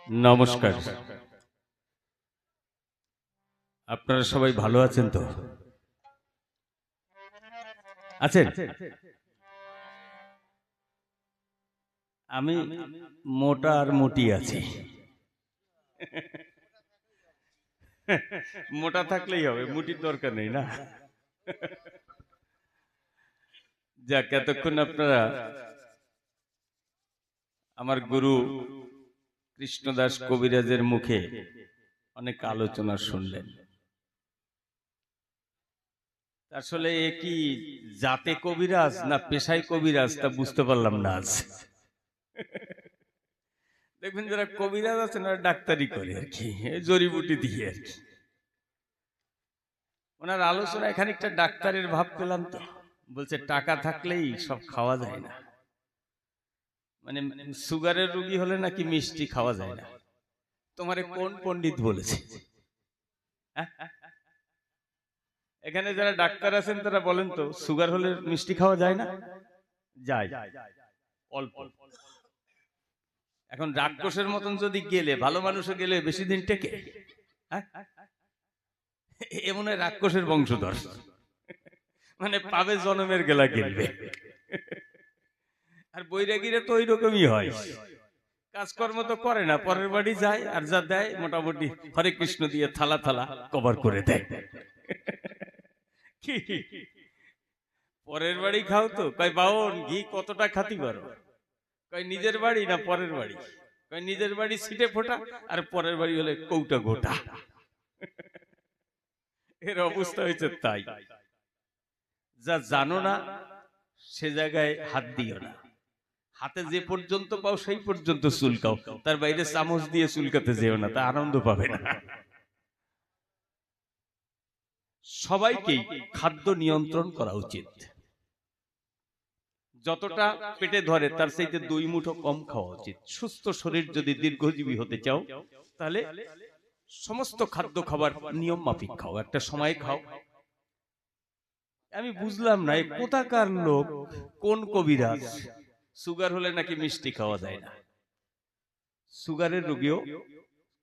नमस्कार। আপনারা সবাই ভালো আছেন তো? আছেন? আমি মোটা আর মোটি আছি। মোটা থাকলেই হবে, মুটির দরকার নেই না। যাক, এতক্ষণ আপনারা আমার গুরু কৃষ্ণদাস কবিরাজের মুখে অনেক আলোচনা শুনলেন। আসলে এ কি জাতে কবিরাজ না পেশায় কবিরাজ তা বুঝতে পারলাম না আজ। দেখবেন যারা কবিরাজ আছেন ওরা ডাক্তারি করে আর কি, জড়িবুটি দিয়ে আর কি। ওনার আলোচনায় খানিকটা ডাক্তারের ভাব পেলাম তো। বলছে টাকা থাকলেই সব খাওয়া যায় না, মানে সুগারের রোগী হলে নাকি মিষ্টি খাওয়া যায় না। তোমারে কোন পণ্ডিত বলেছে? এখানে যারা ডাক্তার আছেন তারা বলেন তো, সুগার হলে মিষ্টি খাওয়া যায় না? যায়, অল্প। এখন রাক্ষসের মতন যদি গেলে, ভালো মানুষও গেলে বেশি দিন টেকে? এমন রাক্ষসের বংশধর, মানে পাবে জনমের গেলা গেলবে। আর বৈরাগীরা তো ওই রকমই হয়, কাজকর্ম তো করে না, পরের বাড়ি যায় আর যা দেয় মোটামুটি হরে কৃষ্ণ দিয়ে থালা থালা কভার করে দেয়। পরের বাড়ি খাও তো? কয় বাউন ঘি কতটা খাতি পারো? কয় নিজের বাড়ি না পরের বাড়ি? কয় নিজের বাড়ি ছিটে ফোটা, আর পরের বাড়ি হলে কৌটা গোটা। এর অবস্থা হয়েছে তাই। যা জানো না সে জায়গায় হাত দিও না। হাতে যে পর্যন্ত পাও সেই পর্যন্ত চুলকাও, তার বাইরে চামচ দিয়ে চুলকাতে যেও না, তা আনন্দ পাবে না। সবাইকেই খাদ্য নিয়ন্ত্রণ করা উচিত। যতটা পেটে ধরে তার চাইতে 2 মুঠো কম খাওয়া উচিত। সুস্থ শরীর যদি দীর্ঘজীবী হতে চাও তাহলে সমস্ত খাদ্য খাবার নিয়ম মাফিক খাও, একটা সময় খাও। আমি বুঝলাম না কোথাকার লোক, কোন কবিরাজ সুগার হলে নাকি মিষ্টি খাওয়া যায় না। সুগারের রোগীও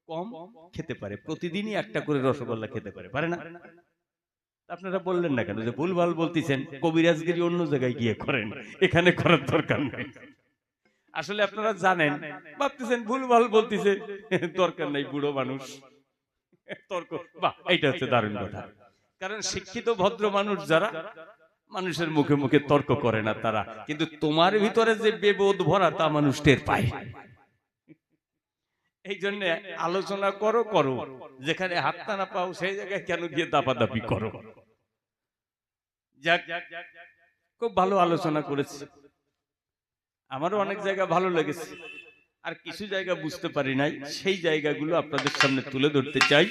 কম খেতে পারে, প্রতিদিনই একটা করে রসগোল্লা খেতে পারে, পারে না? আপনারা বললেন না কেন যে ভুলভাল বলতেছেন? কবিরাজগিরি অন্য জায়গায় গিয়ে করেন, এখানে করার দরকার নেই। আসলে আপনারা জানেন, ভাবতেছেন ভুলভাল বলতেছে, দরকার নেই, বুড়ো মানুষ তর্ক। বাহ, এইটা হচ্ছে দারুণ কথা। কারণ শিক্ষিত ভদ্র মানুষ যারা মানুষের মুখে মুখে তর্ক করে না তারা, কিন্তু তোমার ভিতরে যে বেবোধ ভরা তা মানুষ টের পায়। এই জন্য আলোচনা করো করো, যেখানে হাতটা না পাও সেই জায়গায় কেন গিয়ে দাপাদাপি করো। যাক, খুব ভালো আলোচনা করেছি, আমারও অনেক জায়গা ভালো লেগেছে, আর কিছু জায়গা বুঝতে পারি নাই, সেই জায়গাগুলো আপনাদের সামনে তুলে ধরতে চাই।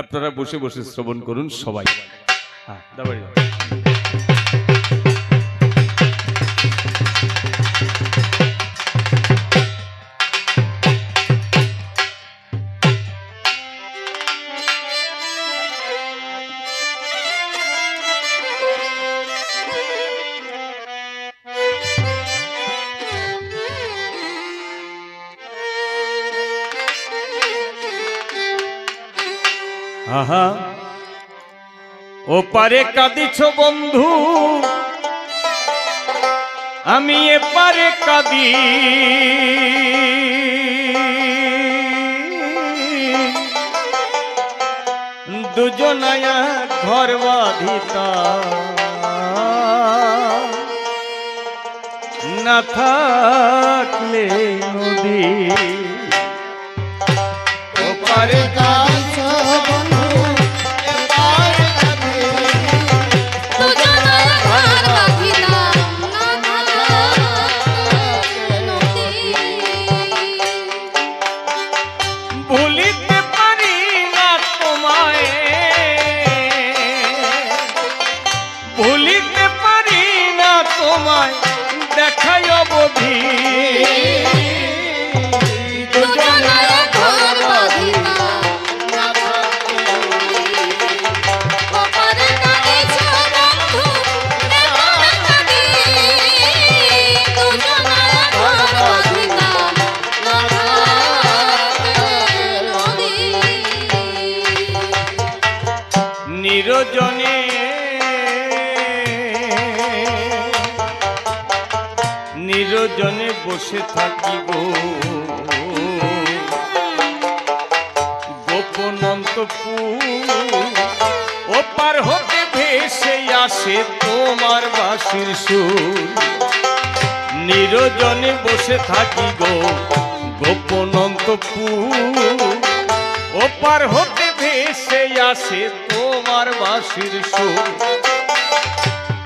আপনারা বসে বসে শ্রবণ করুন সবাই। হ্যাঁ, দাবাড়ি আহা, ও পারে কাঁদিছ বন্ধু, আমি এ পারে কাঁদি। দুজনায়া ঘর বাঁধিতা, না থাকলে নদী। ও পারে কাঁদিছ বন্ধু, ভুলিতে পারি না তোমায় দেখায় অবধি। থাকি গো গোপন অন্তপুর ওপার হতে ভেসে আসে তোমার বাঁশির সুর নিরজনে বসে থাকি গো গোপন অন্তপুর ওপার হতে ভেসে আসে তোমার বাঁশির সুর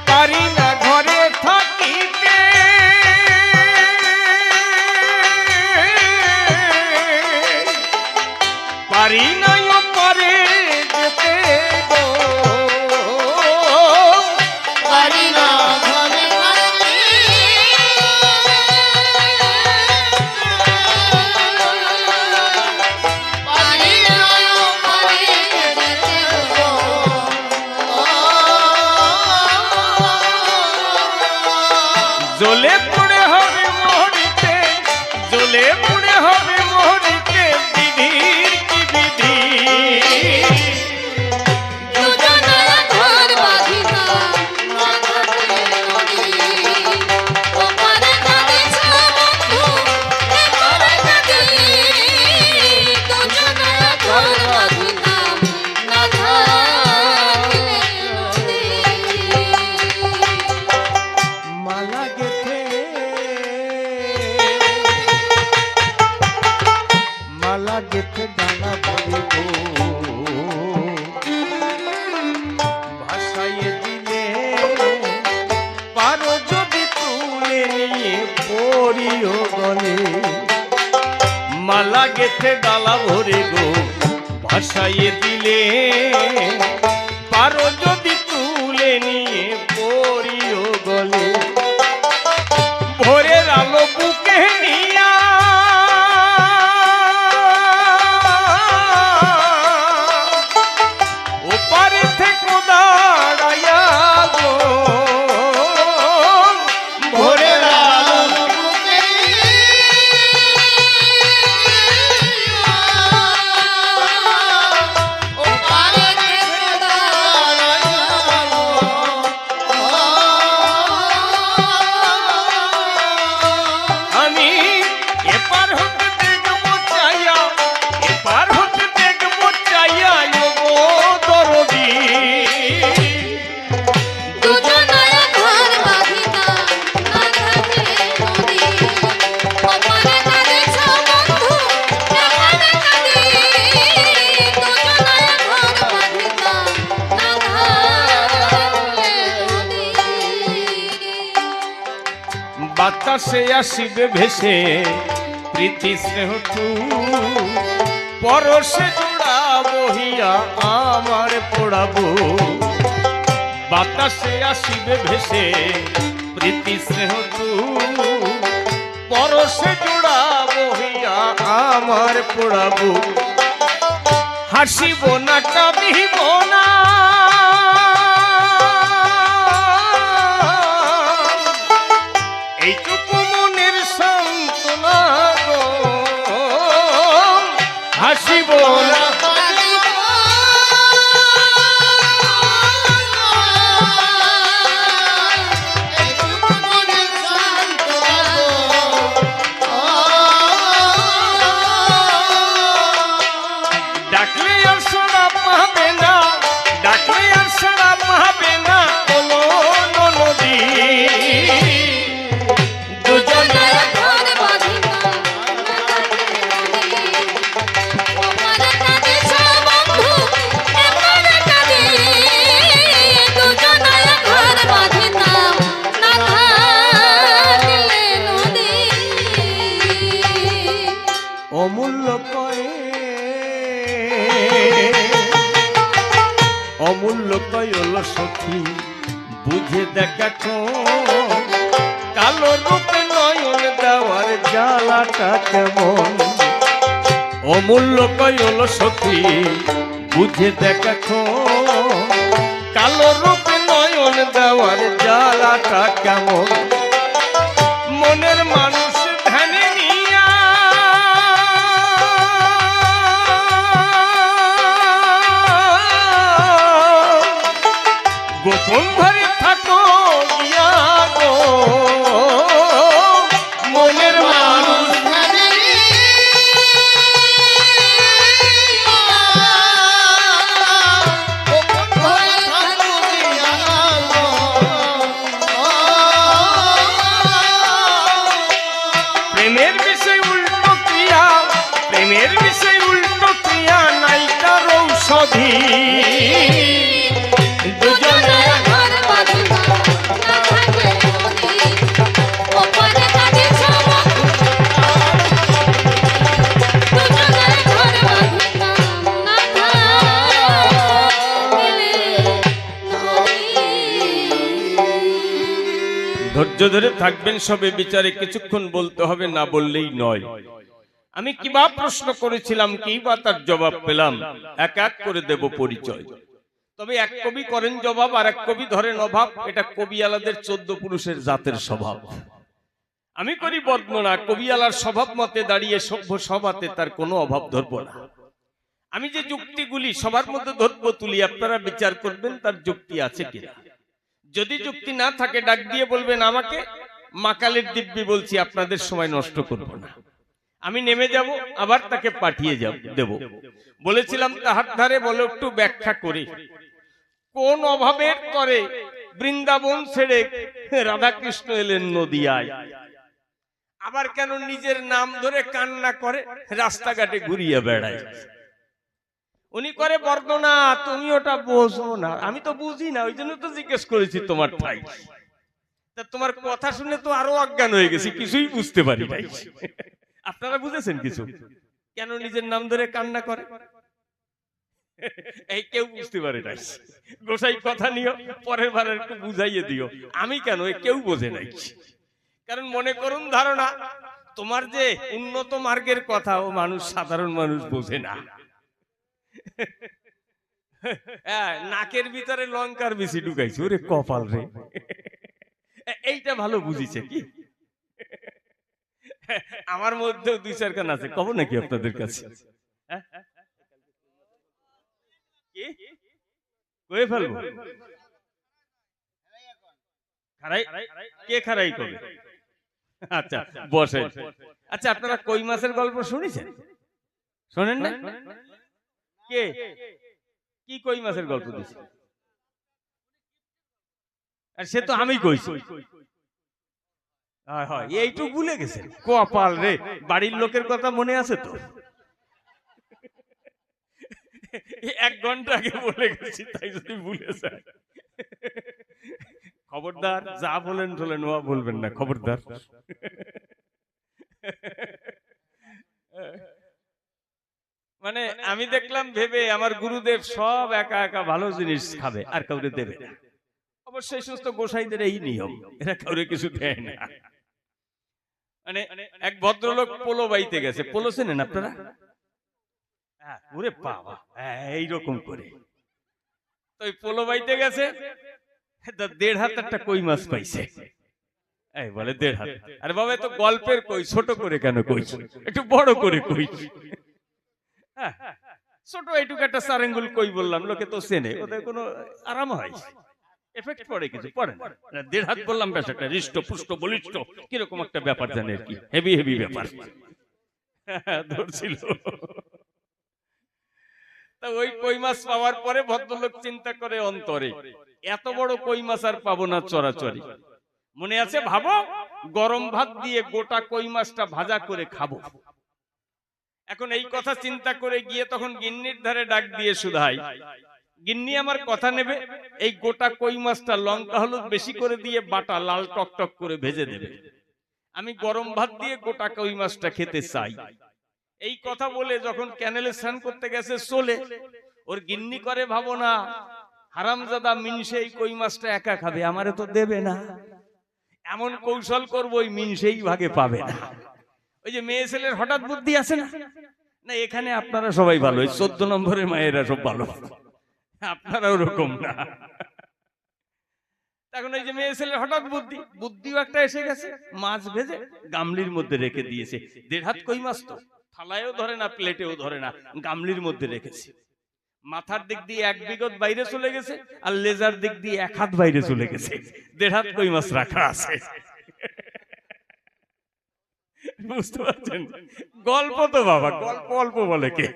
পারি না ঘরে থাকিতে পারি না ওপারে যেতে গো পারি না ঘরে থাকতে পারি না ওপারে যেতে গো জ্বলে পুড়ে হবে মরিতে জ্বলে পুড়ে হবে মরিতে বিধির কি বিধি দুজনের ঘর বাঁধিনা না থাকলে নদী ওপারে কাঁদিছ বন্ধু এপারে কাঁদি দুজনের ঘর বাঁধিনা না থাকলে নদী মালা গেথে ডানা বলে গো ভাসাইয়ে দিলে পারো যদি তুলে নিয়ে পড়িও গলে মালা গেথে ডালা ভরে গো ভাসাইয়ে দিলে পারো যদি তুলে নিয়ে পড়িও গলে ভোরের আলো বুকে নিয়া ওপারে থেকে দাঁড়াইয়া গো ভোরের আলো বুকে ওপারে থেকে দাঁড়াইয়া আমি এপার হতে দেখবো চাইয়া এপার হতে দেখবো চাইয়া গো দরদি দুজনের ঘর বাঁধিনা না থাকলে নদী ওপারে কাঁদিছ বন্ধু এপারে কাঁদি দুজনের ঘর বাঁধিনা না থাকলে নদী বাতাসে আসিবে ভেসে প্রীতি স্নেহ পরশে জোড়া বহিয়া আমার পড়াবো বাতাসে আসিবে ভেসে প্রীতি স্নেহ পরশে জোড়া বহিয়া আমার পড়াবো হাসিব না কাঁদিব না এইটুকু মনের সান্ত্বনা গো হাসিব না ডাকলে আর সাড়া পাবে না ডাকলে আর সাড়া পাবে না বলো নদী দুজনের ঘর বাঁধিনা না থাকলে নদী ওপারে কাঁদিছ বন্ধু এপারে কাঁদি দুজনের ঘর বাঁধিনা না থাকলে নদী অমূল্য কয়ে অমূল্য কয়ল সখী বুঝে দেখা কালো রূপে নয়ন দেওয়ার জ্বালাটা কেমন অমূল্য কয়ল সখী বুঝে দেখা কালো রূপে নয়ন দেওয়ার জ্বালাটা কেমন মনের মানুষ ধ্যানে নিয়া গোপন ঘরে থাকো গিয়া গো মনের মানুষ বিষয় উল্টো ক্রিয়া, প্রেমের বিষয় উল্টো ক্রিয়া, নাই তার ঔষধি। দুজনে ঘর বাঁধিব না থাকলে নদী, ওপারে নদী সমুদ্র। দুজনে ঘর বাঁধিব না থাকলে নদী। ধৈর্য ধরে থাকবেন, সবে বিচারে কিছুক্ষণ বলতে হবে, না বললেই নয়। আমি কিবা প্রশ্ন করেছিলাম, কিবা তার জবাব পেলাম, এক এক করে দেব পরিচয়। তবে এক কবি করেন জবাব, আর এক কবি ধরেন অভাব। এটা কবিয়ালাদের 14 পুরুষের জাতের স্বভাব। আমি করি বর্ণনা, কবিয়ালার স্বভাব মতে দাঁড়িয়ে সভ্য সভাতে তার কোনো অভাব ধরব না। আমি যে যুক্তিগুলি সবার মধ্যে ধরবো তুলি, আপনারা বিচার করবেন তার যুক্তি আছে কিনা। যদি যুক্তি না থাকে ডাক দিয়ে বলবেন আমাকে, মাকালের দিব্যি বলছি, আপনাদের সময় নষ্ট করব না। আমি নেমে যাব, আবার তাকে পাঠিয়ে দেব। বলেছিলাম তাহার ধারে বলে একটু ব্যাখ্যা করে, কোন অভাবের করে বৃন্দাবন ছেড়ে রাধাকৃষ্ণ এলেন নদিয়ায়, আবার কেন নিজের নাম ধরে কান্না করে রাস্তাঘাটে ঘুরিয়ে বেড়ায়। উনি করে বর্ণনা, তুমি ওটা বোঝো না। আমি তো বুঝি না, ওই জন্য তো জিজ্ঞেস করেছি তোমার ঠাই। তা তোমার কথা শুনে তো আরো অজ্ঞান হয়ে গেছি, কিছুই বুঝতে পারি নাই। আপনারা বুঝেছেন কিছু? কেন নিজের নাম ধরে কান্না করে? এই কেউ বুঝতে পারে নাই। গোসাই কথা নিও, পরের বার একটু বুঝাইয়ে দিও। আমি কেন, কেউ বোঝে নাই। কারণ মনে করুন ধারণা, তোমার যে উন্নত মার্গের কথা ও মানুষ, সাধারণ মানুষ বোঝে না। নাকের ভিতরে লঙ্কার বেশি ঢুকাইছে, ওরে কপাল রে। এইটা ভালো বুঝিছে কি? আমার মধ্যে 2-4 খান আছে, কব নাকি আপনাদের কাছে? কয়ে ফেলবো? কে খারাই করবে? আচ্ছা বসে। আচ্ছা, আপনারা কই মাছের গল্প শুনেছেন? শোনেন না? কে কি কই মাছের গল্প দিছে? আর সে তো আমি কইছি। এইটুকু ভুলে গেছে, কপাল রে। বাড়ির লোকের কথা মনে আছে তো? 1 ঘন্টা আগে বলে গেছি, তাই যদি ভুলে যায়। খবরদার, যা বলেন বলেন, ও বলবেন না, খবরদার। মানে আমি দেখলাম ভেবে, আমার গুরুদেব সব একা একা ভালো জিনিস খাবে, আর কাউরে দেবে না। অবশ্যই সুস্থ গোসাইদের এই নিয়ম, এরা কাউরে কিছু দেয় না। মানে এক ভদ্রলোক পোলো বাইতে গেছে। পোলো চেনেন আপনারা? ওরে বাবা, এইরকম করে তো পোলো বাইতে গেছে, 1.5 হাত একটা কই মাছ পাইছে। এই বলে 1.5 হাত। আরে বাবা, তো গল্পের কই, ছোট করে কেন কই? একটু বড় করে কই। ছোট এইটুকু একটা সারেঙ্গুল কই বললাম, লোকে তো চেনে, ওদের কোনো আরাম হয়, এফেক্ট পড়ে কিছু পড়ে না। 1.5 হাত বললাম, বেশ একটা হৃষ্ট পুষ্ট বলিষ্ঠ কিরকম একটা ব্যাপার, জানে আর কি, হেভি হেভি ব্যাপার ধরছিল। তা ওই কই মাছ পাওয়ার পরে ভদ্রলোক চিন্তা করে অন্তরে, এত বড় কই মাছ আর পাবো না চরাচরি। মনে আছে, ভাবো গরম ভাত দিয়ে গোটা কই মাছটা ভাজা করে খাবো। এখন এই কথা চিন্তা করে গিয়ে তখন গিন্নির ধারে ডাক দিয়ে শুধাই, গিন্নি আমার কথা নেবে, এই গোটা কই মাছটা লঙ্কা হলুদ বেশি করে দিয়ে বাটা লাল টক টক করে ভেজে দেবে। আমি গরম ভাত দিয়ে গোটা কই মাছটা খেতে চাই। এই কথা বলে যখন ক্যানেলে স্নান করতে গেছে চলে, ওর গিন্নি করে, ভাবো না হারামজাদা মিনসে এই কই মাছটা একা খাবে, আমারে তো দেবে না। এমন কৌশল করবো ওই মিনসেই ভাগে পাবে না। ওই যে মেয়ে ছেলের হঠাৎ বুদ্ধি আছে না, না এখানে আপনারা সবাই ভালো, 14 নম্বরের মায়েরা সব ভালো, আপনারা ওরকম না। এখন এই যে মেয়ে ছেলের হঠাৎ বুদ্ধিও একটা এসে গেছে, মাছ ভেজে গামলির মধ্যে রেখে দিয়েছে। 1.5 হাত কই মাছ তো থালায়ও ধরে না, প্লেটেও ধরে না, গামলির মধ্যে রেখেছে। মাথার দিক দিয়ে 1 বিঘত বাইরে চলে গেছে, আর লেজার দিক দিয়ে 1 হাত বাইরে চলে গেছে। 1.5 হাত কই মাছ রাখা আছে। বুঝতে পারছেন? গল্প তো বাবা, গল্প অল্প বলে কে?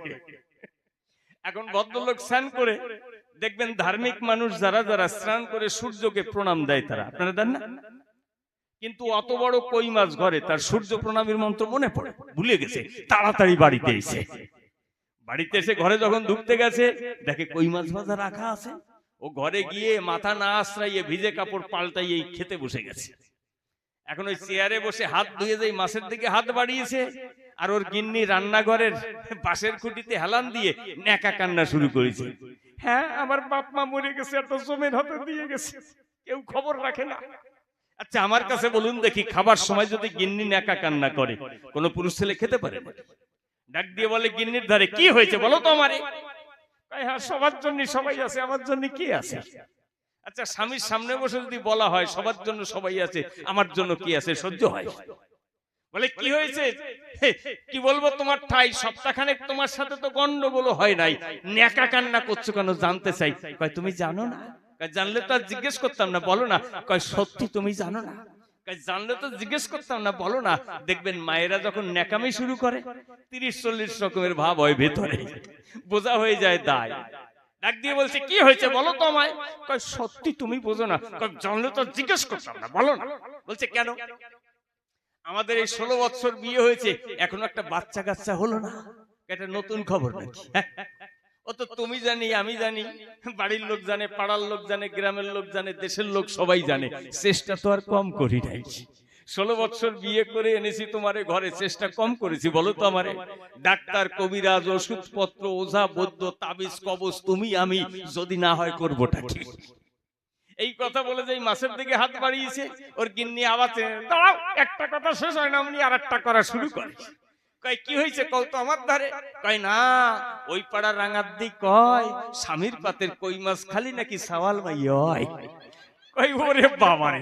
এখন ভদ্রলোক স্নান করে, দেখবেন ধার্মিক মানুষ যারা যারা স্নান করে সূর্যকে প্রণাম দেয়, তারা আপনারা দেন না? কিন্তু অত বড় কই মাছ ঘরে, তার সূর্য প্রণামীর মন্ত্র মনে পড়ে, ভুলে গেছে, তাড়াতাড়ি বাড়িতে এসে ঘরে যখন ঢুকতে গেছে দেখে কই মাছ ভাজা রাখা আছে। ও ঘরে গিয়ে মাথা না আশ্রাইয়ে ভিজে কাপড় পাল্টাইয়ে খেতে বসে গেছে। এখন ওই চেয়ারে বসে হাত ধুয়ে যেই মাছের দিকে হাত বাড়িয়েছে, আর ওর গিন্নি রান্নাঘরের বাঁশের খুঁটিতে হেলান দিয়ে ন্যাকা কান্না শুরু করেছে। হ্যাঁ, আমার বাপ মা মরে গেছে, এত জমির হাতে দিয়ে গেছে, কেউ খবর রাখে না। আচ্ছা আমার কাছে বলুন দেখি, খাবার সময় যদি গিন্নি ন্যাকা কান্না করে, কোন পুরুষ ছেলে খেতে পারে না? ডাক দিয়ে বলে গিন্নির ধারে, কি হয়েছে বলো তো আমারে। হ্যাঁ, সবার জন্য সবাই আছে, আমার জন্য কি আছে? আচ্ছা স্বামীর সামনে বসে যদি বলা হয় সবার জন্য সবাই আছে, আমার জন্য কি আছে, সহ্য হয়? বলে কি হয়েছে? কি বলবো তোমার ঠাই, সপ্তাহখানেক তোমার সাথে তো গন্ডগোল হয় নাই, ন্যাকা কান্না করছো কেন জানতে চাই। কয় তুমি জানো না? জানলে তো আর জিজ্ঞেস করতাম না, বলো না। কয় সত্যি তুমি জানো না? জানলে তো জিজ্ঞেস করতাম না, বলো না। দেখবেন মায়েরা যখন ন্যাকামি শুরু করে 30-40 রকমের ভাব হয় ভেতরে, বোঝা হয়ে যায় দায়। ডাক দিয়ে বলছে কি হয়েছে বলো তো আমায়। কয় সত্যি তুমি বোঝো না? কয় জানলে তো জিজ্ঞেস করতাম না, বলো না। বলছে কেন? আমাদের এই 16 বছর বিয়ে হয়েছে, এখনো একটা বাচ্চা কাচ্চা হলো না। এটা নতুন খবর নাকি? ও তো তুমি জানি, আমি জানি, বাড়ির লোক জানে, পাড়ার লোক জানে, গ্রামের লোক জানে, দেশের লোক সবাই জানে। চেষ্টা তো আর কম করি নাই। 16 বছর বিয়ে করে এনেছি তোমারে ঘরে, চেষ্টা কম করেছি বলো তো আমারে? ডাক্তার, কবিরাজ, ওষুধপত্র, ওঝা, বৈদ্য, তাবিজ, কবজ তুমি আমি, যদি না হয় করবোটা কি? এই কথা বলে যে মাছের দিকে হাত বাড়িয়েছে, ওর গিন্নি আবার দাঁড়াও, একটা কথা শেষ হয় না অমনি আর একটা করা শুরু করে। কয় কি হয়েছে কও তো আমার ধারে। কয় না, ওই পাড়া রাঙাদ্দি কয় স্বামীর পাতের কই মাছ খালি নাকি সাওয়াল মাই হয়। কয় ওরে বাবারে,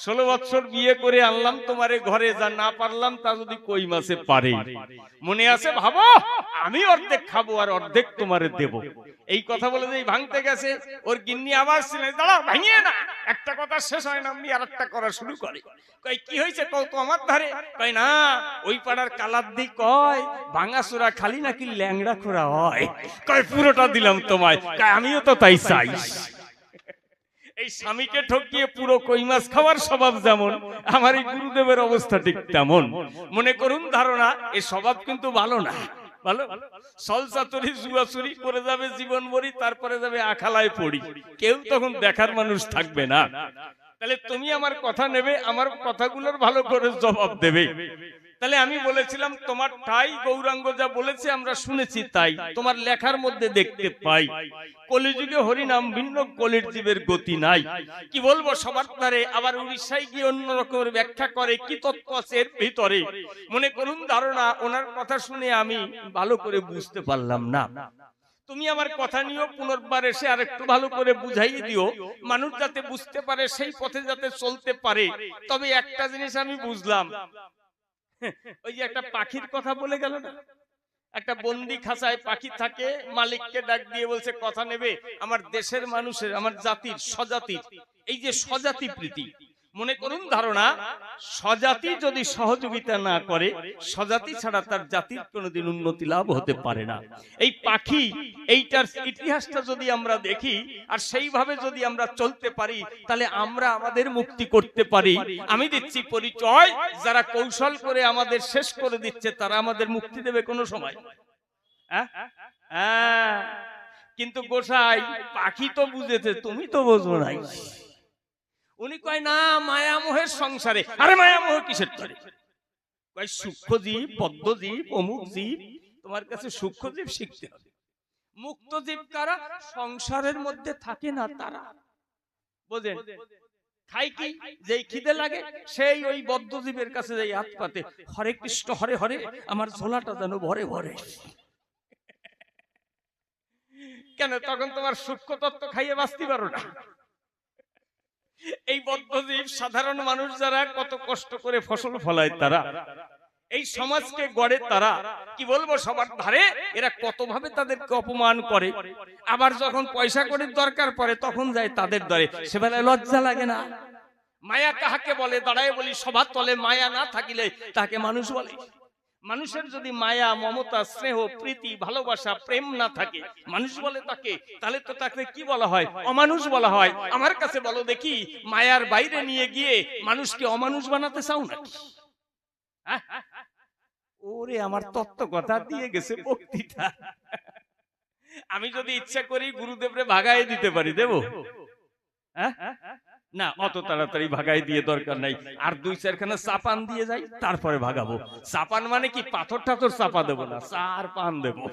16 বছর বিয়ে করে আনলাম তোমারে ঘরে, যা না পারলাম তা যদি কই মাছে পারে, মনে আছে ভাবো, আমি অর্ধেক খাবো আর অর্ধেক তোমারে দেব। এই কথা বলে যে ভাঙতে গেছে, ওর গিন্নি আবার ছিল দাঁড়াও, ভাঙিয়ে না, একটা কথা শেষ হয় না আমি আর একটা করা শুরু করে। কয় কি হয়েছে কও তো আমার ধারে। কয় না, ওই পাড়ার কালাদ্দি কয় ভাঙাচোরা খালি নাকি ল্যাংড়া খোরা হয়। কয় পুরোটা দিলাম তোমায়। কয় আমিও তো তাই চাই। এই স্বামীকে ঠকিয়ে পুরো কই মাছ খাওয়ার স্বভাব যেমন, আমার এই গুরুদেবের অবস্থা ঠিক তেমন। মনে করুন ধারণা, এই স্বভাব কিন্তু ভালো না। ভালো সলসাতুরি জুয়াচুরি করে যাবে জীবন ভরি, তারপরে যাবে আখালায় পড়ি, কেউ তখন দেখার মানুষ থাকবে না। তাহলে তুমি আমার কথা নেবে, আমার কথাগুলোর ভালো করে জবাব দেবে। তাহলে আমি বলেছিলাম তোমার ঠাই গৌরাঙ্গ যা বলেছে আমরা শুনেছি, তাই তোমার লেখার মধ্যে দেখতে পাই। কলিযুগে হরিনাম ভিন্ন, কলির জীবের গতি নাই। কি বলবো সবার ধারে, আবার উড়িষ্যায় গিয়ে অন্য রকমের ব্যাখ্যা করে, কি তত্ত্ব আছে এর ভিতরে। মনে করুন ধারণা, ওনার কথা শুনে আমি ভালো করে বুঝতে পারলাম না। তুমি আমার কথা নিয়েও পুনর্বার এসে আর একটু ভালো করে বুঝাইয়ে দিও, মানুষ যাতে বুঝতে পারে, সেই পথে যাতে চলতে পারে। তবে একটা জিনিস আমি বুঝলাম, ওই যে একটা পাখির কথা বলে গেল না, একটা বন্দি খাঁচায় পাখি থাকে, মালিককে ডাক দিয়ে বলছে কথা নেবে, আমার দেশের মানুষের, আমার জাতির, স্বজাতির, এই যে স্বজাতি প্রীতি। মনে করুন ধারণা, স্বজাতি যদি সহযোগিতা না করে, স্বজাতি ছাড়া তার জাতির কোনোদিন উন্নতি লাভ হতে পারে না। এই পাখি, এইটার ইতিহাসটা যদি আমরা দেখি আর সেইভাবে যদি আমরা চলতে পারি, তাহলে আমরা আমাদের মুক্তি করতে পারি। আমি দিচ্ছি পরিচয়, যারা কৌশল করে আমাদের শেষ করে দিচ্ছে তারা আমাদের মুক্তি দেবে কোনো সময়? কিন্তু গোসাই, পাখি তো বুঝেছে, তুমি তো বোঝো নাই। উনি কয় না, মায়ামোহের সংসারে। আরে মায়ামোহ কিসের তরে? কয় সূক্ষ্ম জীব, বদ্ধ জীব, অমুক জীব, তোমার কাছে সূক্ষ্ম জীব শিখতে হবে। মুক্ত জীব কারা? সংসারের মধ্যে থাকে না তারা। বোঝেন? খাই কি, যেই খিদে লাগে সেই ওই বদ্ধ জীবের কাছে যাই হাত পাতে, হরে কৃষ্ণ হরে হরে, আমার ঝোলাটা যেন ভরে ভরে। কেন? তখন তোমার সূক্ষ্ম তত্ত্ব খাইয়ে বাঁচতে পারো না। এই বদ্ধজীব সাধারণ মানুষ যারা কত কষ্ট করে ফসল ফলায়, তারা এই সমাজকে গড়ে, তারা কি বলবো সবার ধারে, এরা কত ভাবে তাদেরকে অপমান করে। আবার যখন পয়সা কড়ির দরকার পড়ে তখন যায় তাদের দরে, সে বেলায় লজ্জা লাগে না। মায়া কাহাকে বলে? দাঁড়ায় বলি, সবার তলে মায়া না থাকিলে তাকে মানুষ বলে। মানুষের যদি মায়া, মমতা, স্নেহ, প্রীতি, ভালোবাসা, প্রেম না থাকে, মানুষ বলে তাকে, তাহলে তো তাকে কি বলা হয়? অমানুষ বলা হয়। আমার কাছে বলো দেখি, মায়ার বাইরে নিয়ে গিয়ে মানুষকে অমানুষ বানাতে চাও নাকি? হ্যাঁ? ওরে আমার তত্ত্ব কথা দিয়ে গেছে বক্তৃতা। আমি যদি ইচ্ছা করি গুরুদেবরে ভাগাই দিতে পারি, দেবো? হ্যাঁ? না, অত তাড়াতাড়ি ভাগাই দিয়ে দরকার নাই। আর 2-4খানা চাপান দিয়ে যাই, তারপরে ভাগাবো। চাপান মানে কি? পাথর টাথর চাপা দেবো না, চার পান দেবো।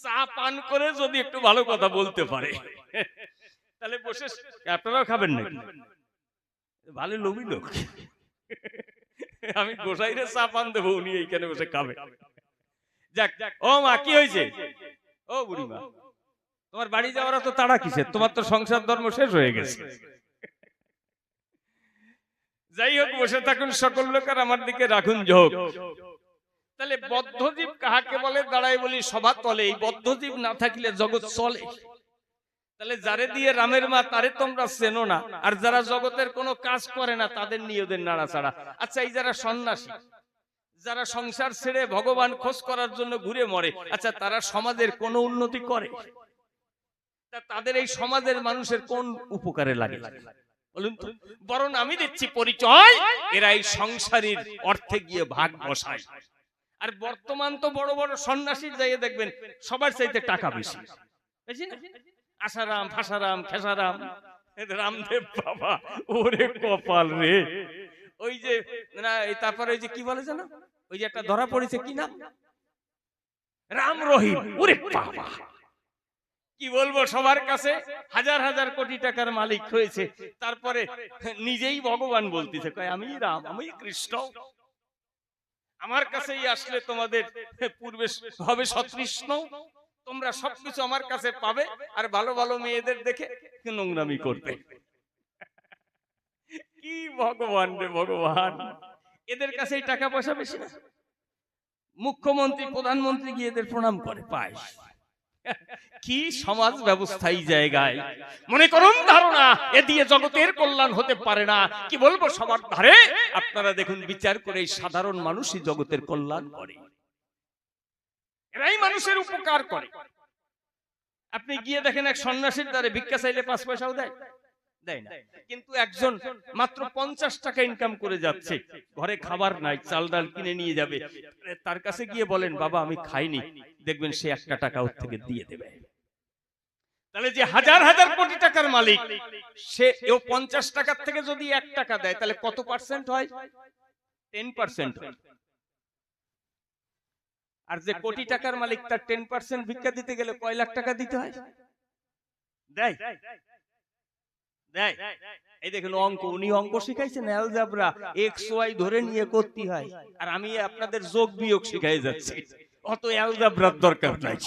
চা পান করে যদি একটু ভালো কথা বলতে পারে, তাহলে বসে আপনারাও খাবেন নাকি? ভালো লোভী লোক। আমি গোসাইরে চা পান দেবো, উনি এইখানে বসে খাবে। যাক, ও মা, কি হয়েছে? ও বুড়িমা, তোমার বাড়ি যাওয়ার তো তাড়া কিসের? তোমার তো সংসার ধর্ম শেষ হয়ে গেছে। যাই হোক, বসে থাকুন সকল লোক, আর আমার দিকে রাখুন ঝোঁক। তাহলে বদ্ধজীব কাহাকে বলে? দাঁড়াই বলি সভা তলে। এই বদ্ধজীব না থাকলে জগৎ চলে। তাহলে যারে দিয়ে রামের মা, তারে তোমরা চেনো না, আর যারা জগতের কোনো কাজ করে না তাদের নিয়ে ওদের নাড়াচাড়া। আচ্ছা, এই যারা সন্ন্যাসী, যারা সংসার ছেড়ে ভগবান খোঁজ করার জন্য ঘুরে মরে, আচ্ছা তারা সমাজের কোন উন্নতি করে? তাদের এই সমাজের মানুষের কোন উপকারে লাগে বলুন তো? বরং আমি দিচ্ছি পরিচয়, এরা এই সংসারের অর্থে গিয়ে ভাগ বসায়। আর বর্তমান তো বড় বড় সন্ন্যাসীর যাইয়ে দেখবেন সবার চাইতে টাকা বেশি, বুঝি না? আসারাম, ফাসারাম, খেসারাম, রামদেব বাবা, ওরে কপাল রে। ওই যে না, তারপরে ওই যে কি বলে জানো, ওই যে একটা ধরা পড়েছে, কি নাম? রাম রহিম। ওরে বাবা, কি বলবো, সবার কাছে হাজার হাজার কোটি টাকার মালিক হয়েছে, তারপরে নিজেই ভগবান বলতেছে, কয় আমি রাম, আমি কৃষ্ণ। আমার কাছেই আসলে তোমাদের পূর্বে হবে সতৃষ্ণ, তোমরা সবকিছু আমার কাছে পাবে, আর ভালো ভালো মেয়েদের দেখে নোংরামি করবে। কি ভগবান রে ভগবান! এদের কাছে টাকা পয়সা বেশি না? মুখ্যমন্ত্রী, প্রধানমন্ত্রী গিয়ে এদের প্রণাম করে, পায়। কি সমাজ ব্যবস্থা এই জায়গায়! মনে করুন ধারণা, এ দিয়ে জগতের কল্যাণ হতে পারে না। কি বলবো, সবার ধারে আপনারা দেখুন, বিচার করে এই সাধারণ মানুষই জগতের কল্যাণ করে, এরাই মানুষের উপকার করে। আপনি গিয়ে দেখেন এক সন্ন্যাসীর দ্বারে ভিক্ষা চাইলে 5 পয়সাও দেয় না। কিন্তু একজন মাত্র 50 টাকা ইনকাম করে যাচ্ছে, ঘরে খাবার নাই, চাল ডাল কিনে নিয়ে যাবে, তার কাছে গিয়ে বলেন, বাবা আমি খাইনি, দেখবেন সে 1 টাকা ওর থেকে দিয়ে দেবে। তাহলে যে হাজার হাজার কোটি টাকার মালিক, সে 50 টাকার থেকে যদি 1 টাকা দেয়, তাহলে কত পার্সেন্ট হয়? 10% হয়। আর যে কোটি টাকার মালিক, তার 10% ভিক্ষা দিতে গেলে কয় লাখ টাকা দিতে হয়? দেয়? এই দেখুন অঙ্ক, উনি অঙ্ক শিখাইছেন, অ্যালজেব্রা, এক্স ওয়াই ধরে নিয়ে করতে হয়, আর আমি আপনাদের যোগ বিয়োগ শিখাই যাচ্ছি। অত অ্যালজেব্রার দরকার নাই।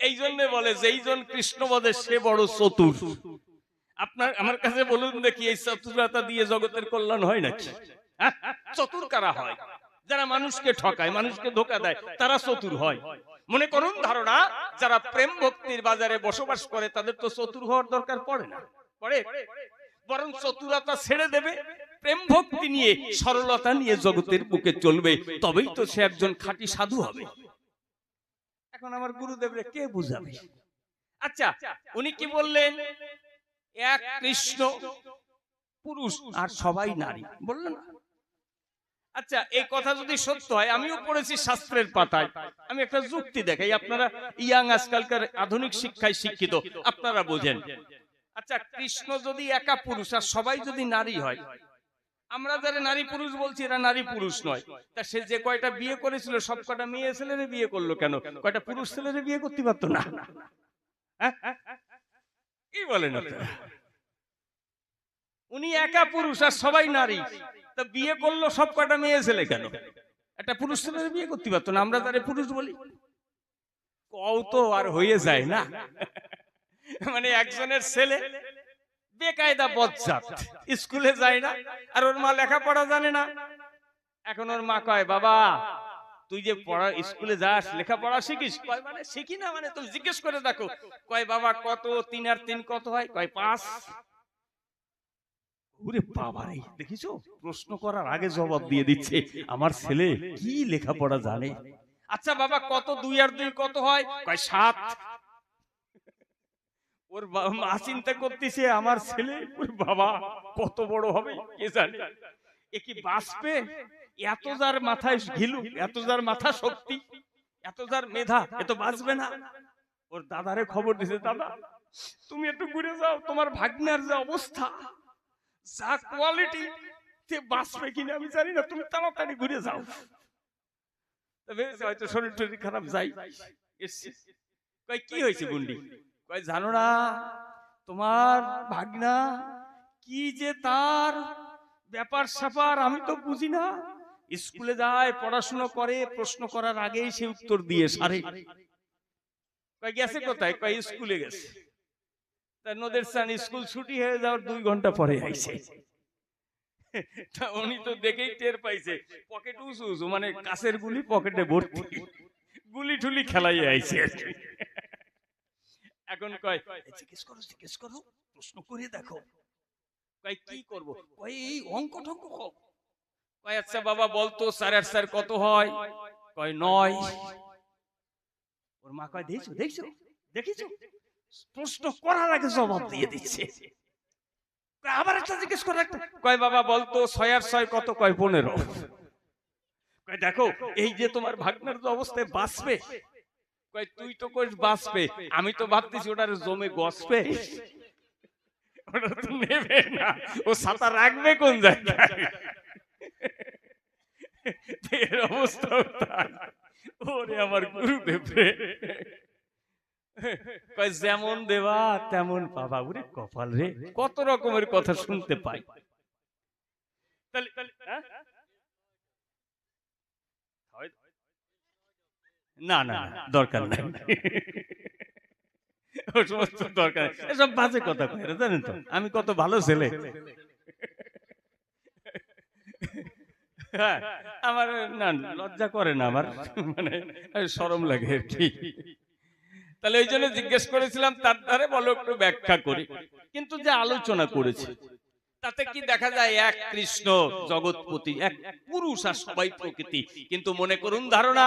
এই জন্য বলে, যেইজন কৃষ্ণবদে সে বড় চতুর। আপনার আমার কাছে বলুন দেখি, এই চতুরতা দিয়ে জগতের কল্যাণ হয় নাকি? চতুর কারা হয়? যারা মানুষকে ঠকায়, মানুষকে ধোঁকা দেয়, তারা চতুর হয়। মনে করুন ধারণা, যারা প্রেম ভক্তির বাজারে বসবাস করে, তাদের তো চতুর হওয়ার দরকার পড়ে না, পড়ে? বরং চতুরতা ছেড়ে দেবে, প্রেম ভক্তি নিয়ে, সরলতা নিয়ে জগতের বুকে চলবে, তবেই তো সে একজন খাঁটি সাধু হবে। এখন আমার গুরুদেবরে কে বুঝাবে? আচ্ছা, উনি কি বললেন? এক কৃষ্ণ পুরুষ আর সবাই নারী, বললেন না? আচ্ছা, এই কথা যদি সত্য হয়, আমিও পড়েছি শাস্ত্রের পাতায়, আমি একটা যুক্তি দেখাই, আপনারা ইয়াং আজকালকার আধুনিক শিক্ষায় শিক্ষিত, আপনারা বোঝেন। আচ্ছা, কৃষ্ণ যদি একা পুরুষ আর সবাই যদি নারী হয়, আমরা যারা নারী পুরুষ বলছি, এরা নারী পুরুষ নয়, তা সে যে কয়টা বিয়ে করেছিল, সব কয়টা মেয়ে ছেলেরে বিয়ে করলো কেন? কয়টা পুরুষ ছেলেরে বিয়ে করতে পারতো না? কি বলেন আপনারা? উনি একা পুরুষ আর সবাই নারী, তা বিয়ে করলো সব কয়টা মেয়ে ছেলে কেন? একটা পুরুষ ছেলেরে বিয়ে করতে পারতো না? আমরা যারা পুরুষ বলি, কও তো আর হয়ে যায় না। মানে একজনের ছেলে বেকায়দা বজ্জাত, স্কুলে যায় না, আর ওর মা লেখাপড়া জানে না। এখন ওর মা কয়, বাবা তুই যে পড়া স্কুলে যাস, লেখাপড়া শিখিস? কয় মানে শিখি না, মানে তুমি জিজ্ঞেস করে দেখো। কয় বাবা কত 3 আর 3 কত হয়? কয় 5। ওরে বাবারে, দেখিছো প্রশ্ন করার আগে জবাব দিয়ে দিচ্ছে। আমার ছেলে কি লেখাপড়া জানে। আচ্ছা বাবা, কত 2 আর 2 কত হয়? কয় 7। ওর মা চিন্তা করতেছে আমার ছেলে ওর বাবা কত বড় হবে কে জানে। এ কি বাঁচবে? এত যার মাথায় ঘিলু, এত যার মাথা শক্তি, এত যার মেধা, এ তো বাঁচবে না। ওর দাদারে খবর দিছে, দাদা তুমি একটু ঘুরে যাও, তোমার ভাগ্নের যে অবস্থা, যা কোয়ালিটি, সে বাঁচবে কিনা আমি জানি না, তুমি তাড়াতাড়ি ঘুরে যাও। তবে হয়তো শরীর টরীর খারাপ, যাই। এসছে, কয় কি হয়েছে গুন্ডি? কয় জানো না তোমার ভাগনা কি যে তার ব্যাপার স্যাপার আমি তো বুঝি না। স্কুলে যায়, পড়াশোনা করে, প্রশ্ন করার আগেই সে উত্তর দিয়ে সারে। কয় গেছে কোথায়? কয় স্কুলে গেছে। তা নদের স্থান স্কুল ছুটি হয়ে যাওয়ার 2 ঘন্টা পরে আইছে। তা উনি তো দেখেই টের পাইছে, পকেট উঁচু উঁচু, মানে কাছের গুলি পকেটে ভর্তি, গুলি ঠুলি খেলাই আইছে। এখন কয় জিজ্ঞেস করো, জিজ্ঞেস করো, প্রশ্ন করে দেখো। কয় কি করবো? কয় এই অঙ্ক ঠঙ্ক। কয় আচ্ছা বাবা বলতো 4 আর 4 কত হয়? কয় 9। ওর মা কয় দেখছো, দেখছো, দেখিছো, প্রশ্ন করার আগে জবাব দিয়ে দিচ্ছে। আবার একটা জিজ্ঞেস করে একটা। কয় বাবা বলতো 6 আর 6 কত? কয় 15। কয় দেখো এই যে তোমার ভাগ্নের যে অবস্থায় বাঁচবে। কয় তুই তো কইস বাঁচবে, আমি তো ভাবতেছি ওটার জমে গসবে, ওটা তো নেবে না, ও ছাতা রাখবে কোন জায়গায়। এর অবস্থা তাই। ওরে আমার গুরুদেব রে, কয় যেমন দেবা তেমন পাবা। ওরে কপাল রে, কত রকমের কথা শুনতে পাই। তাহলে হ্যাঁ? না না না, দরকার নাই, ও সমস্ত দরকার নেই। এসব বাজে কথা কয়, জানেন তো আমি কত ভালো ছেলে। হ্যাঁ, আমার না লজ্জা করে না, আমার মানে শরম লাগে আর কি। তাহলে ওই জন্য জিজ্ঞেস করেছিলাম তার ধারে বলো একটু ব্যাখ্যা করি। কিন্তু যে আলোচনা করেছে তাতে কি দেখা যায়, এক কৃষ্ণ জগৎপতি, এক পুরুষ, আর সবাই প্রকৃতি। কিন্তু মনে করুন ধারণা,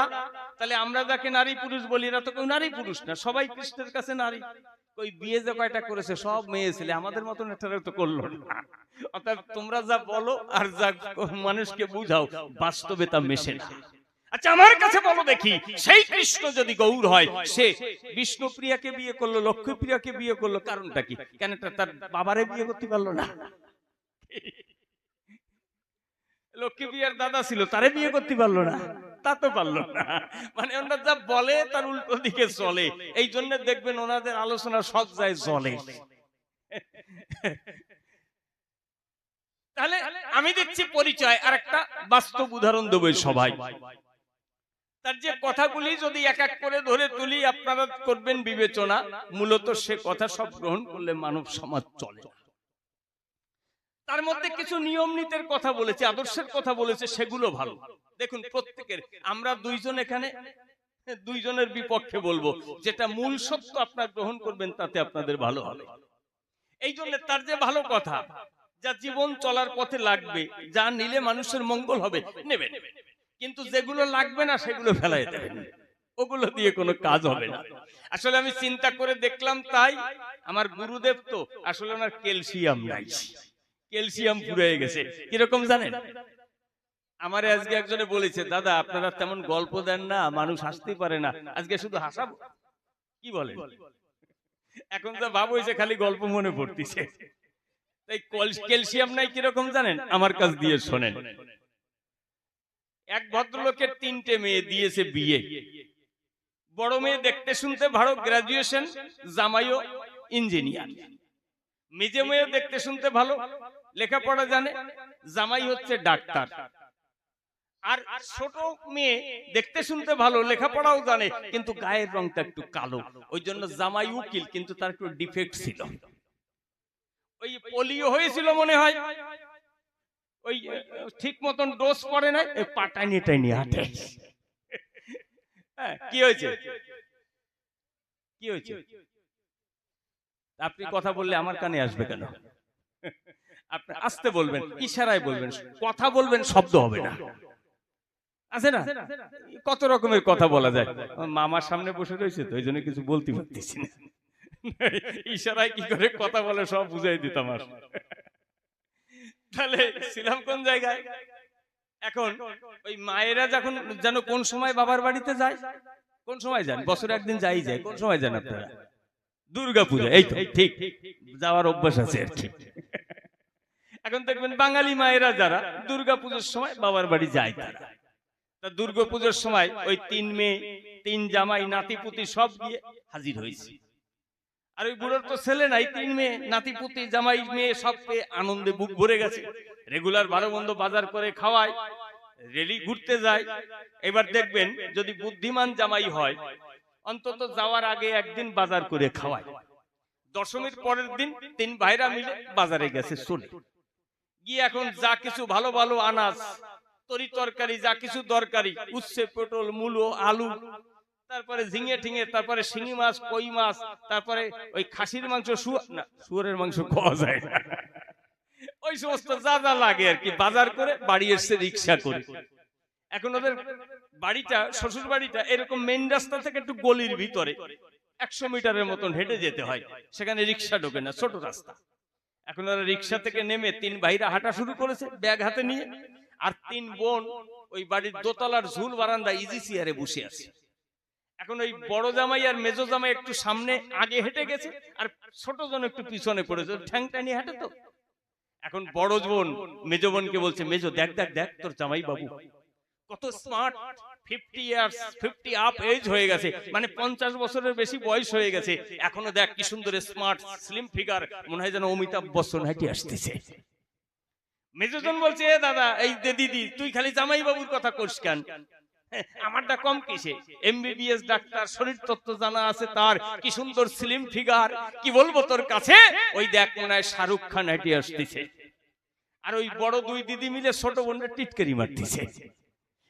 তাহলে আমরা যাকে নারী পুরুষ বলি এরা তো কেউ নারী পুরুষ না, সবাই কৃষ্ণের কাছে নারী। ওই বিয়ে যে কয়টা করেছে সব মেয়ে ছেলে, আমাদের মতন একটা তো করলো না। অর্থাৎ তোমরা যা বলো আর যা মানুষকে বুঝাও, বাস্তবে তা মেশে না। আচ্ছা আমার কাছে বলো দেখি, সেই কৃষ্ণ যদি গৌর হয়, সে বিষ্ণুপ্রিয়াকে বিয়ে করলো, লক্ষ্মীপ্রিয়াকে বিয়ে করলো, কারণটা কি? কেন তার বাবারে বিয়ে করতে পারলো না? লক্ষ্মীপ্রিয়ার দাদা ছিল, তারে বিয়ে করতে পারলো না? তা তো পারলো না। মানে ওনারা যা বলে তার উল্টো দিকে চলে। এই জন্য দেখবেন ওনাদের আলোচনা সব যায় চলে। তাহলে আমি দিচ্ছি পরিচয়, আর একটা বাস্তব উদাহরণ দেবো সবাই। তার যে কথাগুলি যদি এক এক করে ধরে তুলি, আপনারা করবেন বিবেচনা, মূলত সে কথা সব গ্রহণ করলে মানব সমাজ চলে। তার মধ্যে কিছু নিয়ম নীতির কথা বলেছে, আদর্শের কথা বলেছে, সেগুলো ভালো। দেখুন প্রত্যেকের, আমরা দুইজন এখানে দুইজনের বিপক্ষে বলবো, যেটা মূল সত্য আপনারা গ্রহণ করবেন, তাতে আপনাদের ভালো হবে। এই জন্য তার যে ভালো কথা, যা জীবন চলার পথে লাগবে, যা নিলে মানুষের মঙ্গল হবে, নেবেন। কিন্তু যেগুলো লাগবে না সেগুলো ফেলাই দেবেন, ওগুলো দিয়ে কোনো কাজ হবে না। আসলে আমি চিন্তা করে দেখলাম, তাই আমার গুরুদেব তো আসলে ওনার ক্যালসিয়াম নাই, ক্যালসিয়াম ফুরিয়ে গেছে। কিরকম জানেন? আমারে আজকে একজনে বলেছে, দাদা আপনারা তেমন গল্প দেন না, মানুষ হাসতে পারে না, আজকে শুধু হাসাবো। কি বলেন? এখন তো ভাব হয়েছে খালি গল্প মনে পড়তেছে। তাই ক্যালসিয়াম নাই কিরকম জানেন? আমার কাছ দিয়ে শোনেন। এক ভদ্রলোকের 3টে মেয়ে দিয়েছে বিয়ে। বড় মেয়ে দেখতে শুনতে ভালো, গ্রাজুয়েশন, জামাইও ইঞ্জিনিয়ার। মেজে মেয়ে দেখতে শুনতে ভালো, লেখাপড়া জানে, জামাই হচ্ছে ডাক্তার। আর ছোট মেয়ে দেখতে শুনতে ভালো, লেখাপড়াও জানে, কিন্তু গায়ের রংটা একটু কালো, ওই জন্য জামাই উকিল, কিন্তু তার একটু ডিফেক্ট ছিল। ওই পোলিও হয়েছিল মনে হয়, ওই ঠিক মতন ডোজ পড়ে না, পাটানি টাইনি হাঁটে। কি হয়েছে? কি হয়েছে? আপনি কথা বললে আমার কানে আসবে কেন? আপনি আস্তে বলবেন, ইশারায় বলবেন, কথা বলবেন, শব্দ হবে না। আছে না কত রকমের কথা বলা যায়। আমার মামার সামনে বসে রয়েছে তো, এই জন্য কিছু বলতে পারতেছি না। ইশারায় কি করে কথা বলে সব বুঝাই দিতাম। আর তাহলে ছিলাম কোন জায়গায়? এখন ওই মায়েরা যখন যেন কোন সময় বাবার বাড়িতে যায়, কোন সময় যান? বছরে একদিন যাই যায়। কোন সময় যান আপনারা? দুর্গা পূজা। এই তো ঠিক, যাওয়ার অভ্যাস আছে আর কি। এখন দেখবেন বাঙালি মায়েরা যারা দুর্গা পুজোর সময় বাবার বাড়ি যায়, তারা তা দুর্গা পুজোর সময় ওই 3 মেয়ে 3 জামাই নাতিপুতি সব গিয়ে হাজির হয়েছে। আর ওই বুড়োর তো ছেলে নাই, 3 মেয়ে নাতিপুতি জামাই মেয়ে সব পেয়ে আনন্দে বুক ভরে গেছে। রেগুলার ভালো মন্দ বাজার করে খাওয়ায়, রেলি ঘুরতে যায়। এবার দেখবেন যদি বুদ্ধিমান জামাই হয়, অন্তত যাওয়ার আগে একদিন বাজার করে খাওয়ায়। দশমীর পরের দিন 3 ভাইরা মিলে বাজারে গেছে চলে গিয়ে, এখন যা কিছু ভালো ভালো আনাজ তরি তরকারি যা কিছু দরকারি, উচ্ছে পটল মূলো আলু, তারপরে ঝিঙে ঠিঙে, তারপরে শিঙি মাছ কই মাছ, তারপরে ওই খাসির মাংস, শুয়োরের মাংস খাওয়া যায় না, ওই সমস্ত যা যা লাগে আর কি বাজার করে বাড়ি এসছে রিক্সা করে। এখন ওদের বাড়িটা, শ্বশুর বাড়িটা এরকম মেইন রাস্তা থেকে একটু গলির ভিতরে 100 মিটারের মতন হেঁটে যেতে হয়, সেখানে রিক্সা ঢোকে না, ছোট রাস্তা। এখন ওরা রিক্সা থেকে নেমে 3 ভাইরা হাঁটা শুরু করেছে ব্যাগ হাতে নিয়ে, আর 3 বোন ওই বাড়ির দোতলার ঝুল বারান্দা ইজি চেয়ারে বসে আছে। এখন ওই বড় জামাই আর মেজো জামাই একটু সামনে আগে হেঁটে গেছে, আর ছোট জন একটু পিছনে পড়েছে, ঠ্যাং টানি হাঁটে তো। এখন বড় বোন মেজো বোনকে বলছে, মেজো দেখ দেখ দেখ তোর জামাই বাবু কত স্মার্ট, 50 আপ এজ হয়ে গেছে, মানে 50 বছরের বেশি বয়স হয়ে গেছে, এখনো দেখ কি সুন্দর স্মার্ট স্লিম ফিগার, মনে হয় যেন অমিতাভ বচ্চন হেঁটে আসতেছে। মেজোজন বলছে, এ দাদা, এই দিদি তুই খালি জামাই বাবুর কথা কইস কেন? আমারটা কম কিসে? এমবিবিএস ডাক্তার, শরীর তত্ত্ব জানা আছে তার, কি সুন্দর স্লিম ফিগার, কি বলবো তোর কাছে? ওই দেখ মনে হয় শাহরুখ খান হেঁটে আসতেছে। আর ওই বড় 2 দিদি মিলে ছোট বোনের টিটকারি মারতেছে।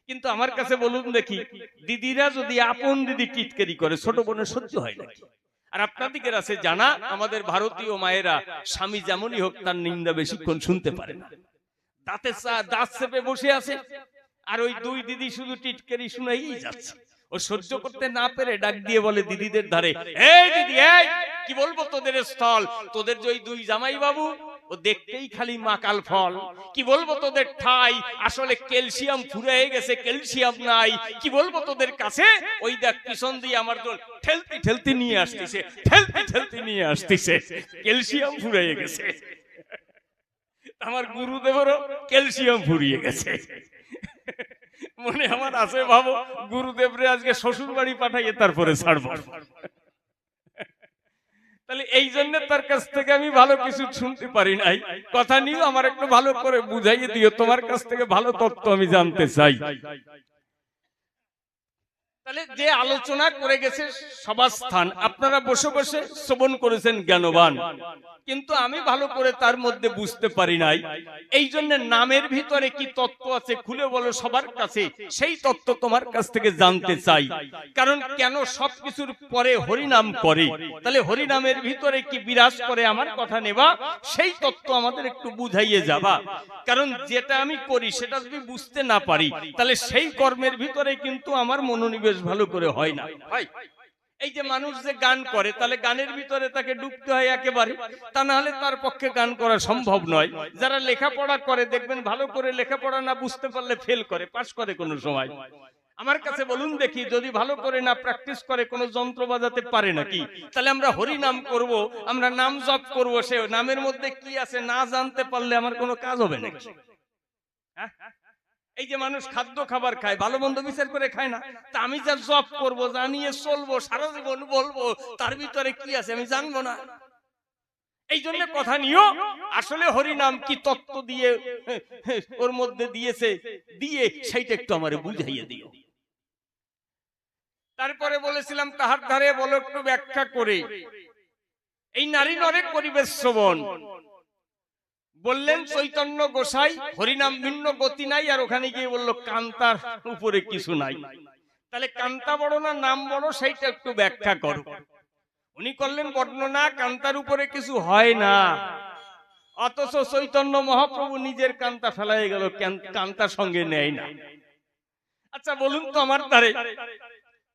কিন্তু আমার কাছে বলুন দেখি, দিদিরা যদি আপন দিদি টিটকারি করে, ছোট বোনের সহ্য হয় নাকি? আর আপনাদের আছে জানা, আমাদের ভারতীয় মায়েরা স্বামী যেমনই হোক তার নিন্দা বেশিক্ষণ শুনতে পারে না, দাঁত চেপে বসে আছে। আর ওই 2 দিদি শুধু টিটকারি শুনেই যাচ্ছে। ও সহ্য করতে না পেরে ডাক দিয়ে বলে দিদিদের ধারে, এই দিদি, এই কি বলবো তোদের স্থল, তোদের যে ওই 2 জামাই বাবু ও দেখতেই খালি মাকাল ফল, কি বলবো তোদের ঠাই, আসলে ক্যালসিয়াম ফুরিয়ে গেছে, ক্যালসিয়াম নাই, কি বলবো তোদের কাছে? ওই দেখ পিছন দিয়ে আমার জন্য ঠেলতি ঠেলতি নিয়ে আসতেছে, ঠেলতি ঠেলতি নিয়ে আসতেছে, ক্যালসিয়াম ফুরিয়ে গেছে। আমার গুরুদেবেরও ক্যালসিয়াম ফুরিয়ে গেছে। মনে আমার আছে, ভাবো গুরুদেবরে আজকে শ্বশুর বাড়ি পাঠাইয়ে তারপরে ছাড়বো। তাহলে এই জন্য তার কাছ থেকে আমি ভালো কিছু শুনতে পারি নাই। কথা নিয়ে আমার একটু ভালো করে বুঝাইয়ে দিও, তোমার কাছ থেকে ভালো তথ্য আমি জানতে চাই। তাহলে যে আলোচনা করে গেছে সভাস্থান, আপনারা বসে বসে শ্রবণ করেছেন জ্ঞানবান, কিন্তু আমি ভালো করে তার মধ্যে বুঝতে পারি নাই। এই জন্য নামের ভিতরে কি তত্ত্ব আছে খুলে বলো সবার কাছে, সেই তত্ত্ব তোমার কাছ থেকে জানতে চাই। কারণ কেন সবকিছুর পরে হরিনাম করে, তাহলে হরিনামের ভিতরে কি বিরাজ করে আমার কথা নেবা, সেই তত্ত্ব আমাদের একটু বুঝাইয়ে যাবা। কারণ যেটা আমি করি সেটা যদি বুঝতে না পারি, তাহলে সেই কর্মের ভিতরে কিন্তু আমার মনোনিবেশ ভালো করে হয় না। হয় এই যে মানুষ যে গান করে, তাহলে গানের ভিতরে তাকে ডুবতে হয় একেবারে, তা না হলে তার পক্ষে গান করা সম্ভব নয়। যারা লেখাপড়া করে দেখবেন ভালো করে লেখাপড়া না বুঝতে পারলে ফেল করে, পাস করে কোনো সময়। আমার কাছে বলুন দেখি, যদি ভালো করে না প্র্যাকটিস করে কোনো যন্ত্র বাজাতে পারে নাকি? তাহলে আমরা হরি নাম করব, আমরা নাম জপ করব, সে নামের মধ্যে কি আছে না জানতে পারলে আমার কোনো কাজ হবে নাকি? এই যে মানুষ খাদ্য খাবার খায়, ভালো মন্দ বিচার করে খায় না, তা আমি যা জব করবো, জানিয়ে চলবো, সারা জীবন বলবো, তার ভিতরে কি আছে আমি জানবো না? এই জন্য কথা নিও, আসলে হরি নাম কি তত্ত্ব দিয়ে ওর মধ্যে দিয়েছে, দিয়ে সেইটা একটু আমারে বুঝাইয়ে দিও। তারপরে বলেছিলাম তাহার ধারে বলো একটু ব্যাখ্যা করে। এই নারী নরে করিবে শ্রবণ, বললেন চৈতন্য গোসাই হরিনাম ভিন্ন গতি নাই, আর ওখানে গিয়ে বললো কান্তার উপরে কিছু নাই। তাহলে কান্তা বড় না নাম বড়, সেইটা একটু ব্যাখ্যা করো। উনি করলেন বর্ণনা, কান্তার উপরে কিছু হয় না, অথচ চৈতন্য মহাপ্রভু নিজের কান্তা ফেলাই গেল, কান্তার সঙ্গে নেয় না। আচ্ছা বলুন তো আমার দ্বারে,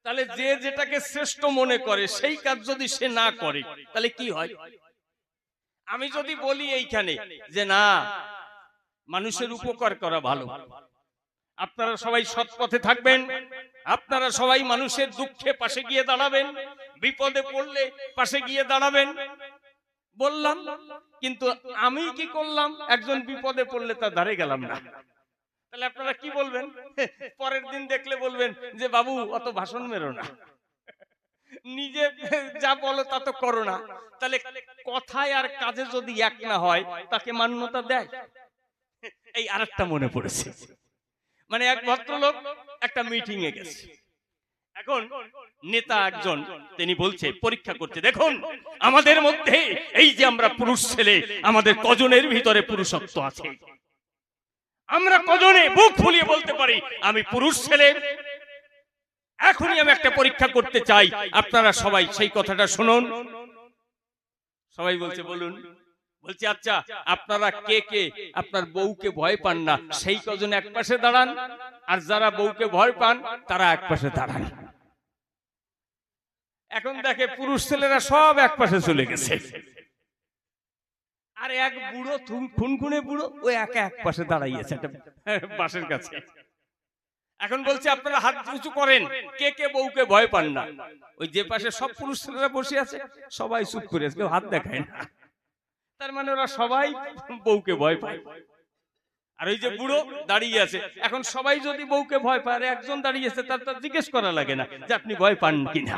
তাহলে যে যেটাকে শ্রেষ্ঠ মনে করে সেই কাজ যদি সে না করে তাহলে কি হয়? আমি যদি বলি এইখানে যে না, মানুষের উপকার করা ভালো, আপনারা সবাই সৎ পথে থাকবেন, আপনারা সবাই মানুষের দুঃখে পাশে গিয়ে দাঁড়াবেন, বিপদে পড়লে পাশে গিয়ে দাঁড়াবেন বললাম, কিন্তু আমি কি করলাম? একজন বিপদে পড়লে তার ধারে গেলাম না। তাহলে আপনারা কি বলবেন? পরের দিন দেখলে বলবেন যে বাবু অত ভাষণ মেরো না, নিজে যা বলো তা তো করো না। তাহলে কথায় আর কাজে যদি এক না হয় তাকে মান্যতা দেয়? এই আরেকটা মনে পড়েছে, মানে এক ভদ্রলোক একটা মিটিং এ গেছে। এখন নেতা একজন তিনি বলছে, পরীক্ষা করছে, দেখুন আমাদের মধ্যে এই যে আমরা পুরুষ ছেলে, আমাদের কজনের ভিতরে পুরুষত্ব আছে, আমরা কজনে বুক ফুলিয়ে বলতে পারি আমি পুরুষ ছেলে? এখনই আমি একটা পরীক্ষা করতে চাই, আপনারা সবাই সেই কথাটা শুনুন। সবাই বলছে বলুন। বলছে আচ্ছা, আপনারা কে কে আপনার বউকে ভয় পান না সেই কজন এক পাশে দাঁড়ান, আর যারা বউকে ভয় পান তারা এক পাশে দাঁড়ান। এখন দেখে পুরুষ ছেলেরা সব এক পাশে চলে গেছে, আর এক বুড়ো খুনখুনে বুড়ো ও একা এক পাশে দাঁড়াইয়েছে একটা বাসের কাছে। এখন বলছে আপনারা হাত উঁচু করেন, কে কে বউকে ভয় পান না। ওই যে পাশে সব পুরুষ ছেলেরা বসে আছে সবাই চুপ করে আছে, কেউ হাত দেখায় না। তার মানে ওরা সবাই বউকে ভয় পায়। আর ওই যে বুড়ো দাঁড়িয়ে আছে, এখন সবাই যদি বউকে ভয় পায়, একজন দাঁড়িয়ে আছে, তার জিজ্ঞেস করা লাগে না যে আপনি ভয় পান কিনা।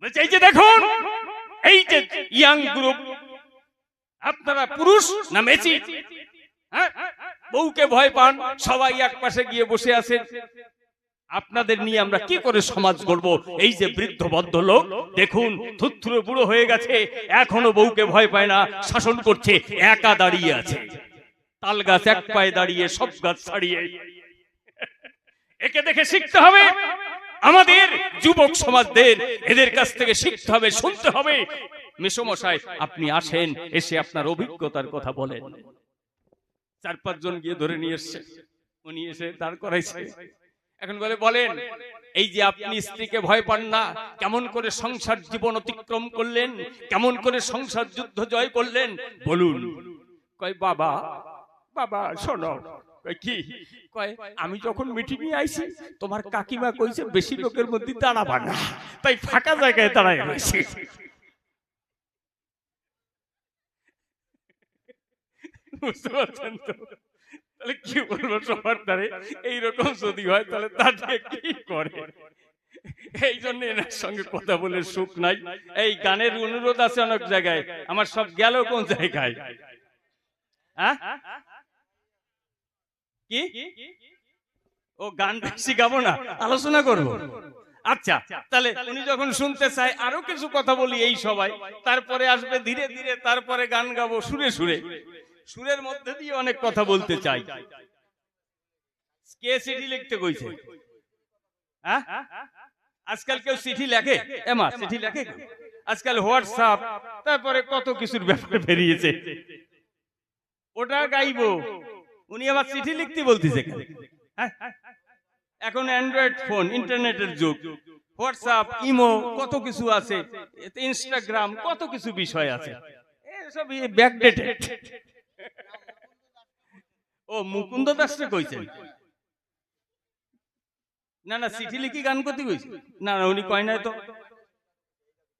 বলছে এই যে দেখুন, এই যে ইয়াং গ্রুপ, আপনারা পুরুষ না মেচি? হ্যাঁ, বউকে ভয় পান, সবাই এক পাশে গিয়ে বসে আছেন, আপনাদের নিয়ে আমরা কি করে সমাজ গড়ব? এই যে বৃদ্ধ বদ্ধ লোক দেখুন, থুথুরে বুড়ো হয়ে গেছে, এখনো বউকে ভয় পায় না, শাসন করছে, একা দাঁড়িয়ে আছে, তাল গাছ এক পায়ে দাঁড়িয়ে, সব গাছ ছাড়িয়ে। একে দেখে শিখতে হবে আমাদের যুবক সমাজদের, এদের কাছ থেকে শিখতে হবে, শুনতে হবে। মেসোমশাই আপনি আসেন, এসে আপনার অভিজ্ঞতার কথা বলেন। 4-5 জন গিয়ে ধরে নিয়ে এসছে, উনি এসে দাঁড় করাইছে। এখন বলেন এই যে আপনি স্ত্রীকে ভয় পান না, কেমন করে সংসার জীবন অতিক্রম করলেন, কেমন করে সংসার যুদ্ধ জয় করলেন বলুন। কয় বাবা বাবা শোনো। কয় কি? কয় আমি যখন মিটিং এ আইছি তোমার কাকিমা কইছে বেশি লোকের মধ্যে দাঁড়াবা না, তাই ফাঁকা জায়গায় দাঁড়ায় রয়েছি। বুঝতে পারছেন তো? তাহলে কি বলবো সবার দ্বারে, এইরকম যদি হয় তাহলে তাদের কি করে? এই জন্য এনার সঙ্গে কথা বলে সুখ নাই। এই গানের অনুরোধ আছে অনেক জায়গায়, আমার সব গেল কোন জায়গায়? হ্যাঁ কি ও গান বেশি গাবো না, আলোচনা করবো। আচ্ছা, তাহলে উনি যখন শুনতে চায় আরো কিছু কথা বলি এই সবাই, তারপরে আসবে ধীরে ধীরে, তারপরে গান গাবো সুরে সুরে, সুরের মধ্যে দিয়ে অনেক কথা বলতে চাই। কে চিঠি লিখতে কইছে? হ্যাঁ, আজকাল কেউ চিঠি লেখে? এমা চিঠি লেখে আজকাল? হোয়াটসঅ্যাপ, তারপরে কত কিছুর ব্যাপারে বেরিয়েছে, ওটা গাইবো। উনি আবার চিঠি লিখতে বলতেছে। এখন অ্যান্ড্রয়েড ফোন, ইন্টারনেটের যুগ, হোয়াটসঅ্যাপ, ইমো, কত কিছু আছে, ইনস্টাগ্রাম, কত কিছু বিষয় আছে, এসব ব্যাকডেটেড। ও মুকুন্দ দাসকে কইছেন? না না, চিঠি লিখি গান করতে কইছে? না না, উনি কয় নাই তো।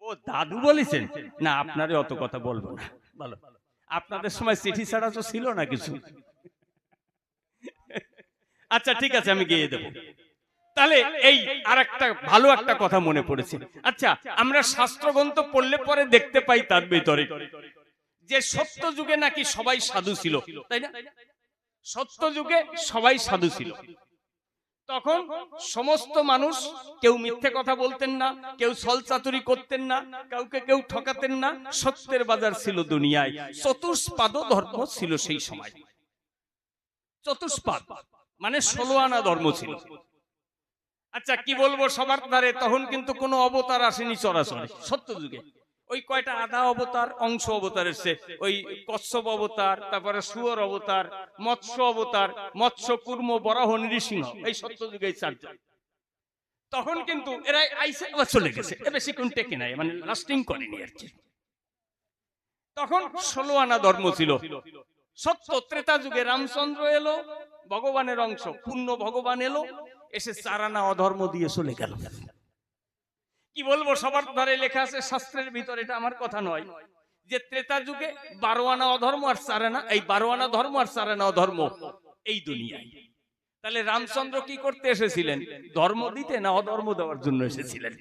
ও দাদু বলেছেন? না, আপনারে অত কথা বলবো না। ভালো, আপনাদের সময় চিঠি ছাড়া তো ছিল না কিছু। আচ্ছা ঠিক আছে, আমি গিয়ে দেবো। তাহলে এই আরেকটা ভালো একটা কথা মনে পড়েছে। আচ্ছা, আমরা শাস্ত্রগ্রন্থ পড়লে পরে দেখতে পাই তার ভিতরে যে সত্য যুগে নাকি সবাই সাধু ছিল, তাই না? সত্য যুগে সবাই সাধু ছিল। তখন সমস্ত মানুষ, কেউ মিথ্যে কথা বলতেন না, কেউ ছলচাতুরি করতেন না, কাউকে কেউ ঠকাতেন না, সত্যের বাজার ছিল দুনিয়ায়। চতুষ্পাদ ধর্ম ছিল সেই সময়। চতুষ্পাদ মানে 16 আনা ধর্ম ছিল। আচ্ছা কি বলবো, সবার ধারে তখন কিন্তু কোনো অবতার আসেনি চরাচরে সত্য যুগে। ওই কয়টা আধা অবতার অংশ অবতার এসছে, ওই কচ্ছপ অবতার, তারপরে শুয়োর অবতার, মৎস্য অবতার, মৎস্য কুর্ম বরাহ নৃসিংহ, এই সত্যযুগে এই চারজন। তখন কিন্তু এরা আইসে আবার চলে গেছে, বেশিক্ষণ টেকে নাই, মানে লাস্টিং করেনি আর কি। তখন 16 আনা ধর্ম ছিল। সত্য ত্রেতা যুগে রামচন্দ্র এলো, ভগবানের অংশ পূর্ণ ভগবান এলো, এসে 4 আনা অধর্ম দিয়ে চলে গেল। কি বলবো, সবার ধারে লেখা আছে শাস্ত্রের ভিতরে, এটা আমার কথা নয়, যে ত্রেতা যুগে 12 আনা অধর্ম আর 4 আনা, এই 12 আনা ধর্ম আর 4 আনা অধর্ম এই দুনিয়ায়। তাহলে রামচন্দ্র কি করতে এসেছিলেন? ধর্ম দিতে না অধর্ম দেওয়ার জন্য এসেছিলেন?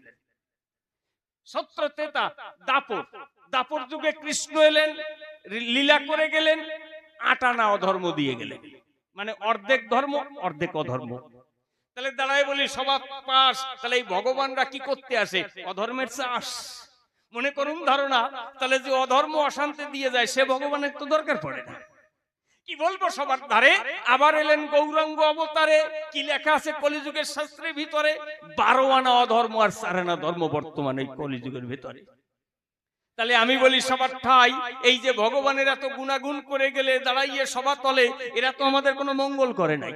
সত্য ত্রেতা দাপর, দাপর যুগে কৃষ্ণ এলেন, লীলা করে গেলেন, 8 আনা অধর্ম দিয়ে গেলেন, মানে অর্ধেক ধর্ম অর্ধেক অধর্ম। তাহলে দাঁড়ায় বলি সবার পাশ, তাহলে এই ভগবানরা কি করতে আসে? অধর্মের চাষ। মনে করুন ধারণা, তাহলে যে অধর্ম অশান্তি দিয়ে যায় সে ভগবানের তো দরকার পড়ে না। কি বলবো, সবার ধারে আবার এলেন গৌরাঙ্গ অবতারে। কি লেখা আছে কলিযুগের শাস্ত্রের ভিতরে? 12 আনা অধর্ম আর 4 আনা ধর্ম বর্তমানে কলিযুগের ভিতরে। তাহলে আমি বলি সবার ঠাই, এই যে ভগবানের এত গুণাগুণ করে গেলে দাঁড়াইয়ে সভা তলে, এরা তো আমাদের কোনো মঙ্গল করে নাই।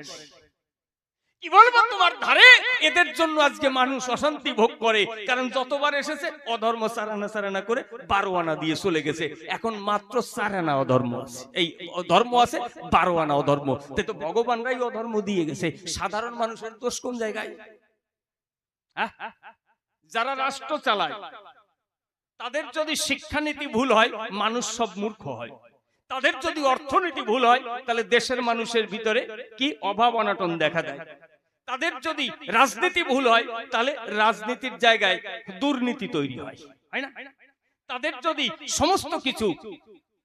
কি বলবো তোমার ধারে, এদের জন্য আজকে মানুষ অশান্তি ভোগ করে, কারণ যতবার এসেছে অধর্ম 4 আনা 4 আনা করে 12 আনা দিয়ে চলে গেছে। এখন মাত্র 4 আনা অধর্ম আছে, এই ধর্ম আছে, 12 আনা অধর্ম। তাই তো ভগবানরাই অধর্ম দিয়ে গেছে, সাধারণ মানুষের দোষ কোন জায়গায়? যারা রাষ্ট্র চালায় তাদের যদি শিক্ষানীতি ভুল হয়, মানুষ সব মূর্খ হয়। তাদের যদি অর্থনীতি ভুল হয়, তাহলে দেশের মানুষের ভিতরে কি অভাব অনটন দেখা দেয়। তাদের যদি রাজনীতি ভুল হয়, তাহলে রাজনীতির জায়গায় দুর্নীতি তৈরি হয়, হয় না? তাদের যদি সমস্ত কিছু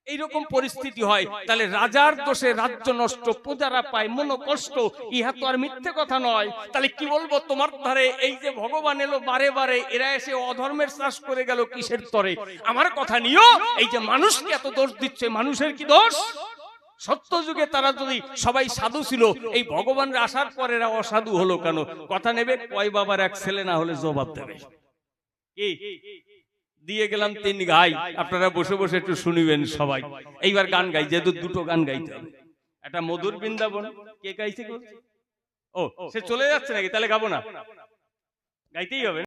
এইরকম পরিস্থিতি হয়, তাহলে রাজার দোষে রাজ্য নষ্ট, প্রজারা পায় মনোকষ্ট। ইহা তো আর মিথ্যে কথা নয়। তাহলে কি বলবো তোমার ধারে, এই যে ভগবান এলো বারে বারে, এরা এসে অধর্মের চাষ করে গেল কিসের তরে? আমার কথা নিও, এই যে মানুষকে এত দোষ দিচ্ছে, মানুষের কি দোষ? সত্য যুগে তারা যদি সবাই সাধু ছিল, এই ভগবানের আসার পর এরা অসাধু হলো কেন? কথা নেবে, কয় বাবার এক ছেলে না হলে জবাব দেবে। কি দিয়ে গেলাম 3 গাই, আপনারা বসে বসে একটু শুনিবেন সবাই। এইবার গান গাই, যেহেতু 2টো গান গাইতে হবে। একটা মধুর বৃন্দাবন, কে গাইছে? ও, সে চলে যাচ্ছে নাকি? তাহলে গাবো না, গাইতেই হবে।